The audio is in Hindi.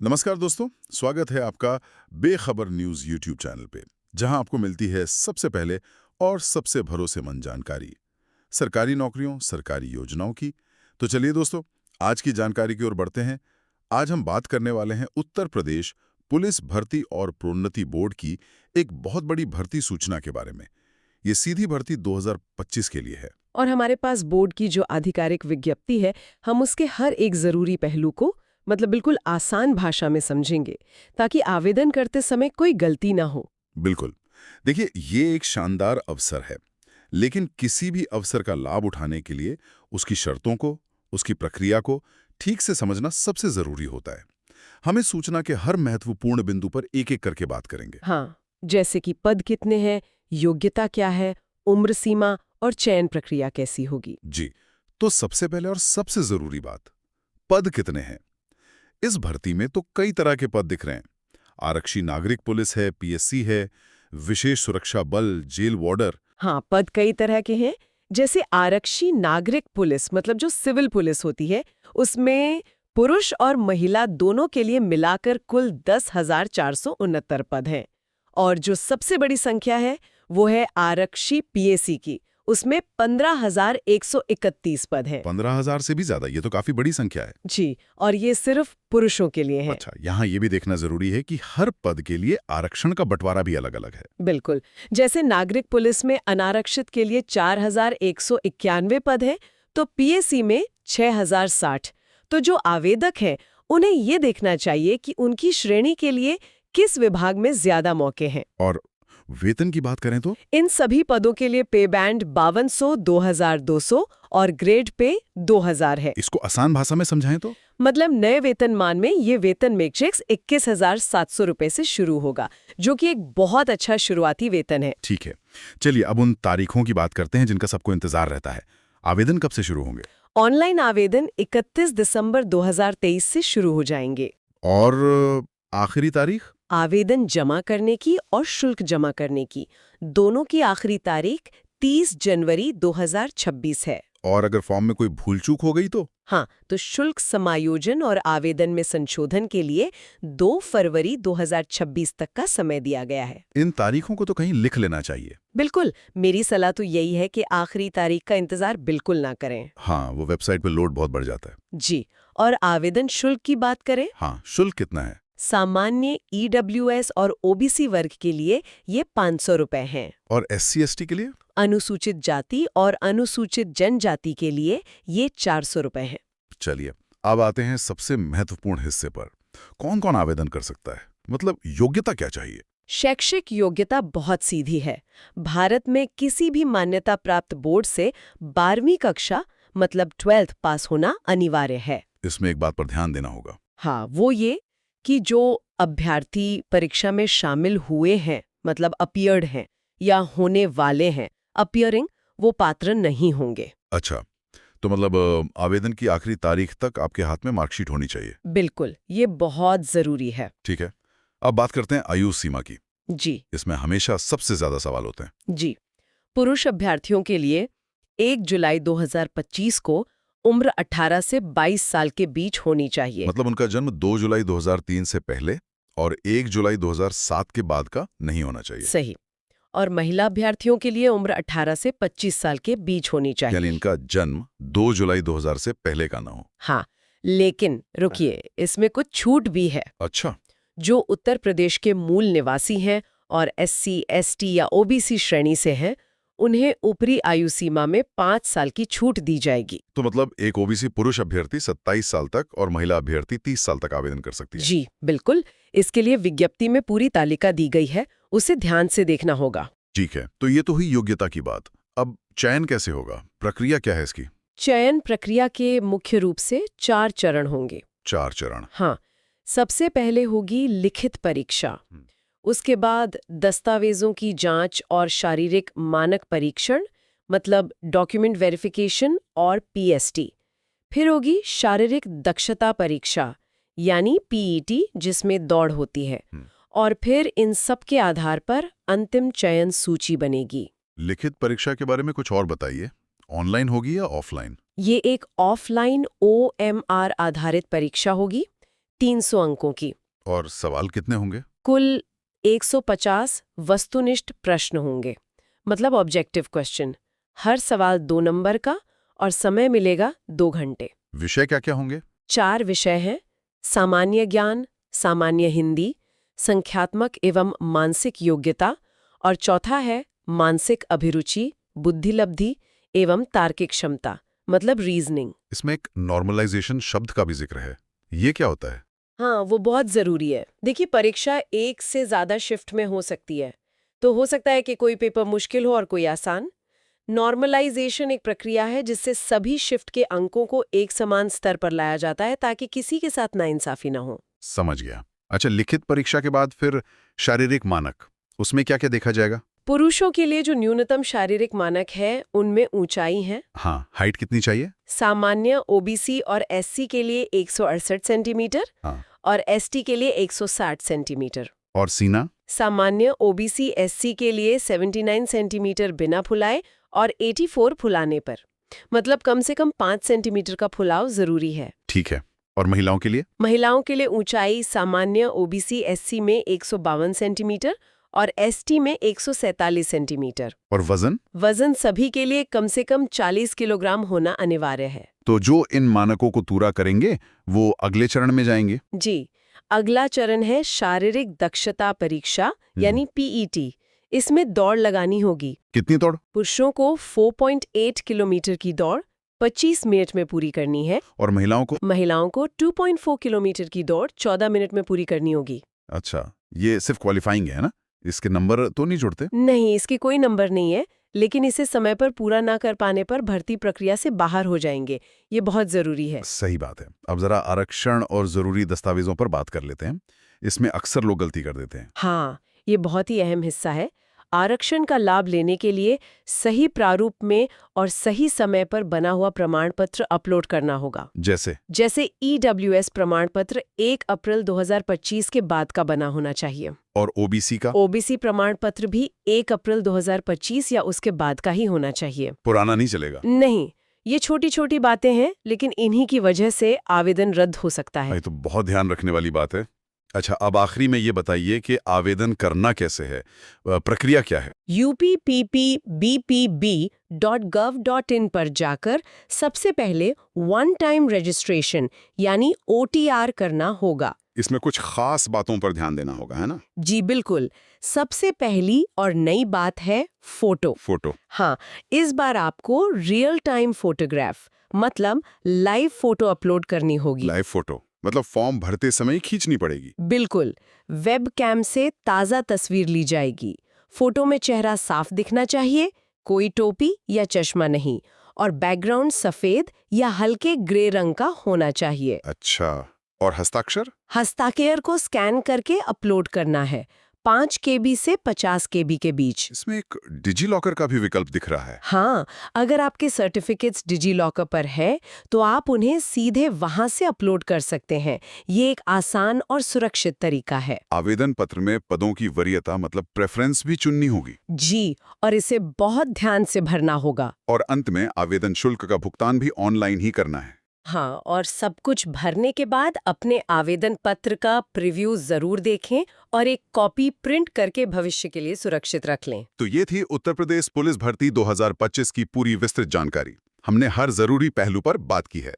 नमस्कार दोस्तों, स्वागत है आपका बेखबर न्यूज यूट्यूब चैनल पे, जहां आपको मिलती है सबसे पहले और सबसे भरोसेमंद जानकारी सरकारी नौकरियों, सरकारी योजनाओं की। तो चलिए दोस्तों, आज की जानकारी की ओर बढ़ते हैं। आज हम बात करने वाले हैं उत्तर प्रदेश पुलिस भर्ती और प्रोन्नति बोर्ड की एक बहुत बड़ी भर्ती सूचना के बारे में। ये सीधी भर्ती 2025 के लिए है। और हमारे पास बोर्ड की जो आधिकारिक विज्ञप्ति है, हम उसके हर एक जरूरी पहलू को बिल्कुल आसान भाषा में समझेंगे, ताकि आवेदन करते समय कोई गलती ना हो। बिल्कुल। देखिए, ये एक शानदार अवसर है, लेकिन किसी भी अवसर का लाभ उठाने के लिए उसकी शर्तों को, उसकी प्रक्रिया को ठीक से समझना सबसे जरूरी होता है। हमें सूचना के हर महत्वपूर्ण बिंदु पर एक-एक करके बात करेंगे। हाँ, जैसे कि पद कितने हैं, योग्यता क्या है, उम्र सीमा और चयन प्रक्रिया कैसी होगी। जी, तो सबसे पहले और सबसे जरूरी बात, पद कितने हैं? इस भर्ती में तो कई तरह के पद दिख रहे हैं। आरक्षी नागरिक पुलिस है, पीएससी है, विशेष सुरक्षा बल, जेल वार्डर। हाँ, पद कई तरह के हैं। जैसे आरक्षी नागरिक पुलिस, जो सिविल पुलिस होती है, उसमें पुरुष और महिला दोनों के लिए मिलाकर कुल 10,469 पद हैं। और जो सबसे बड़ी संख्या है, वो है आरक्षी पीएसी की। उसमें 15,131 पद हैं। 15,000 से भी ज्यादा, ये तो काफी बड़ी संख्या है। जी, और ये सिर्फ पुरुषों के लिए है। अच्छा, यहाँ ये भी देखना जरूरी है कि हर पद के लिए आरक्षण का बंटवारा भी अलग-अलग है। बिल्कुल। जैसे नागरिक पुलिस में अनारक्षित के लिए 4,191 पद हैं, तो पीएसी में 6,060। तो जो आवेदक हैं, उन्हें ये देखना चाहिए कि उनकी श्रेणी के लिए किस विभाग में ज्यादा मौके हैं। और वेतन की बात करें तो इन सभी पदों के लिए पे बैंड 5200, 2200 और ग्रेड पे 2000 है। इसको आसान भाषा में समझाएं तो नए वेतनमान में ये वेतन मैट्रिक्स 21,700 रुपए से शुरू होगा, जो कि एक बहुत अच्छा शुरुआती वेतन है। ठीक है। चलिए, अब उन तारीखों की बात करते हैं जिनका सबको इंतजार रहता है। आवेदन कब से शुरू होंगे? ऑनलाइन आवेदन 31 दिसंबर 2023 से शुरू हो जाएंगे। और आखिरी तारीख? आवेदन जमा करने की और शुल्क जमा करने की दोनों की आखिरी तारीख 30 जनवरी 2026 है। और अगर फॉर्म में कोई भूल चूक हो गई तो? हाँ, तो शुल्क समायोजन और आवेदन में संशोधन के लिए 2 फरवरी 2026 तक का समय दिया गया है। इन तारीखों को तो कहीं लिख लेना चाहिए। बिल्कुल, मेरी सलाह तो यही है कि आखिरी तारीख का इंतजार बिल्कुल ना करें। हाँ, वो वेबसाइट पे लोड बहुत बढ़ जाता है। जी, और आवेदन शुल्क की बात करें। हाँ, शुल्क कितना है? सामान्य ईडब्ल्यूएस और ओबीसी वर्ग के लिए ये 500 रुपए हैं। और एससी एसटी के लिए? अनुसूचित जाति और अनुसूचित जनजाति के लिए ये 400 रुपए हैं। चलिए, अब आते हैं सबसे महत्वपूर्ण हिस्से पर। कौन-कौन आवेदन कर सकता है? मतलब योग्यता क्या चाहिए? शैक्षिक योग्यता बहुत सीधी है। भारत में किसी भी मान्यता प्राप्त बोर्ड से 12वीं कक्षा 12th पास होना अनिवार्य है। इसमें एक बात पर ध्यान देना होगा। हाँ, वो ये कि जो अभ्यर्थी परीक्षा में शामिल हुए हैं, अपीयर्ड हैं या होने वाले हैं, अपीयरिंग, वो पात्र नहीं होंगे। अच्छा, तो आवेदन की आखिरी तारीख तक आपके हाथ में मार्कशीट होनी चाहिए। बिल्कुल, ये बहुत जरूरी है। ठीक है। अब बात करते हैं आयु सीमा की। जी इसमें हमेशा सबसे ज्यादा सवाल होते हैं। जी, पुरुष अभ्यर्थियों के लिए 1 जुलाई 2025 को उम्र 18 से 22 साल के बीच होनी चाहिए। उनका जन्म 2 जुलाई 2003 से पहले और 1 जुलाई 2007 के बाद का नहीं होना चाहिए। सही। और महिला अभ्यर्थियों के लिए उम्र 18 से 25 साल के बीच होनी चाहिए। यानी इनका जन्म 2 जुलाई 2000 से पहले का ना हो। हाँ, लेकिन रुकिए, इसमें कुछ छूट भी है। अच्छा। जो उत्तर प्रदेश के मूल निवासी हैं और एससी, एसटी या ओबीसी श्रेणी से हैं, उन्हें ऊपरी आयु सीमा में 5 साल की छूट दी जाएगी। तो एक ओबीसी पुरुष अभ्यर्थी 27 साल तक और महिला अभ्यर्थी 30 साल तक आवेदन कर सकती है। जी बिल्कुल, इसके लिए विज्ञप्ति में पूरी तालिका दी गई है, उसे ध्यान से देखना होगा। ठीक है, तो ये तो हुई योग्यता की बात। अब चयन कैसे होगा? प्रक्रिया क्या है इसकी? चयन प्रक्रिया के मुख्य रूप से 4 चरण होंगे। 4 चरण? हाँ, सबसे पहले होगी लिखित परीक्षा। उसके बाद दस्तावेजों की जांच और शारीरिक मानक परीक्षण, डॉक्यूमेंट वेरिफिकेशन और पीएसटी। फिर होगी शारीरिक दक्षता परीक्षा, यानी पीईटी, जिसमें दौड़ होती है। और फिर इन सब के आधार पर अंतिम चयन सूची बनेगी। लिखित परीक्षा के बारे में कुछ और बताइए। ऑनलाइन होगी या ऑफलाइन? ये एक ऑफलाइन ओएमआर आधारित परीक्षा होगी। 300 अंकों की। और सवाल कितने होंगे? कुल 150 वस्तुनिष्ठ प्रश्न होंगे, मतलब ऑब्जेक्टिव क्वेश्चन। हर सवाल 2 नंबर का और समय मिलेगा 2 घंटे। विषय क्या क्या होंगे? 4 विषय हैं: सामान्य ज्ञान, सामान्य हिंदी, संख्यात्मक एवं मानसिक योग्यता, और चौथा है मानसिक अभिरुचि, बुद्धिलब्धि एवं तार्किक क्षमता, मतलब रीजनिंग। इसमें एक नॉर्मलाइजेशन शब्द का भी जिक्र है, ये क्या होता है? हाँ, वो बहुत जरूरी है। देखिए, परीक्षा एक से ज्यादा शिफ्ट में हो सकती है, तो हो सकता है कि कोई पेपर मुश्किल हो और कोई आसान। नॉर्मलाइजेशन एक प्रक्रिया है जिससे सभी शिफ्ट के अंकों को एक समान स्तर पर लाया जाता है ताकि किसी के साथ नाइंसाफी ना हो। समझ गया। अच्छा, लिखित परीक्षा के बाद फिर शारीरिक मानक, उसमें क्या क्या देखा जाएगा? पुरुषों के लिए जो न्यूनतम शारीरिक मानक है उनमें ऊंचाई है। हाँ, हाइट कितनी चाहिए? सामान्य, ओबीसी और एससी के लिए 168 सेंटीमीटर हाँ। और एसटी के लिए 160 सेंटीमीटर। और सीना? सामान्य, ओबीसी, एससी के लिए 79 सेंटीमीटर बिना फुलाए और 84 फुलाने पर। मतलब कम से कम 5 सेंटीमीटर का फुलाव जरूरी है। ठीक है। और महिलाओं के लिए? महिलाओं के लिए ऊंचाई सामान्य, ओबीसी, एससी में 152 सेंटीमीटर और एसटी में 147 सेंटीमीटर। और वजन? वजन सभी के लिए कम से कम 40 किलोग्राम होना अनिवार्य है। तो जो इन मानकों को पूरा करेंगे वो अगले चरण में जाएंगे? जी, अगला चरण है शारीरिक दक्षता परीक्षा, यानी पीईटी। इसमें दौड़ लगानी होगी। कितनी दौड़? पुरुषों को 4.8 किलोमीटर की दौड़ 25 मिनट में पूरी करनी है। और महिलाओं को? महिलाओं को 2.4 किलोमीटर की दौड़ 14 मिनट में पूरी करनी होगी। अच्छा, ये सिर्फ क्वालिफाइंग है ना? इसके नंबर तो नहीं जुड़ते? नहीं, इसकी कोई नंबर नहीं है, लेकिन इसे समय पर पूरा ना कर पाने पर भर्ती प्रक्रिया से बाहर हो जाएंगे। ये बहुत जरूरी है। सही बात है। अब जरा आरक्षण और जरूरी दस्तावेजों पर बात कर लेते हैं। इसमें अक्सर लोग गलती कर देते हैं। हाँ, ये बहुत ही अहम हिस्सा है। आरक्षण का लाभ लेने के लिए सही प्रारूप में और सही समय पर बना हुआ प्रमाण पत्र अपलोड करना होगा। जैसे ईडब्ल्यूएस प्रमाण पत्र 1 अप्रैल 2025 के बाद का बना होना चाहिए। और ओबीसी का? ओबीसी प्रमाण पत्र भी 1 अप्रैल 2025 या उसके बाद का ही होना चाहिए। पुराना नहीं चलेगा? नहीं, ये छोटी छोटी बातें हैं, लेकिन इन्हीं की वजह से आवेदन रद्द हो सकता है। ये तो बहुत ध्यान रखने वाली बात है। अच्छा, अब आखिरी में ये बताइए कि आवेदन करना कैसे है, प्रक्रिया क्या है? uppbbp.gov.in पर जाकर सबसे पहले वन टाइम रजिस्ट्रेशन यानी OTR करना होगा। इसमें कुछ खास बातों पर ध्यान देना होगा, है ना? जी बिल्कुल। सबसे पहली और नई बात है फोटो। हाँ, इस बार आपको रियल टाइम फोटोग्राफ मतलब लाइव फोटो अपलोड करनी होगी। लाइव फोटो मतलब फॉर्म भरते समय खींचनी पड़ेगी? बिल्कुल, वेब कैम से ताज़ा तस्वीर ली जाएगी। फोटो में चेहरा साफ दिखना चाहिए, कोई टोपी या चश्मा नहीं, और बैकग्राउंड सफेद या हल्के ग्रे रंग का होना चाहिए। अच्छा, और हस्ताक्षर? हस्ताक्षर को स्कैन करके अपलोड करना है, 5 KB से 50 KB के बीच। इसमें एक डिजी लॉकर का भी विकल्प दिख रहा है। हाँ, अगर आपके सर्टिफिकेट्स डिजी लॉकर पर है तो आप उन्हें सीधे वहां से अपलोड कर सकते हैं। ये एक आसान और सुरक्षित तरीका है। आवेदन पत्र में पदों की वरीयता मतलब प्रेफरेंस भी चुननी होगी? जी, और इसे बहुत ध्यान से भरना होगा। और अंत में आवेदन शुल्क का भुगतान भी ऑनलाइन ही करना है। हाँ, और सब कुछ भरने के बाद अपने आवेदन पत्र का प्रीव्यू जरूर देखें और एक कॉपी प्रिंट करके भविष्य के लिए सुरक्षित रख लें। तो ये थी उत्तर प्रदेश पुलिस भर्ती 2025 की पूरी विस्तृत जानकारी। हमने हर जरूरी पहलू पर बात की है।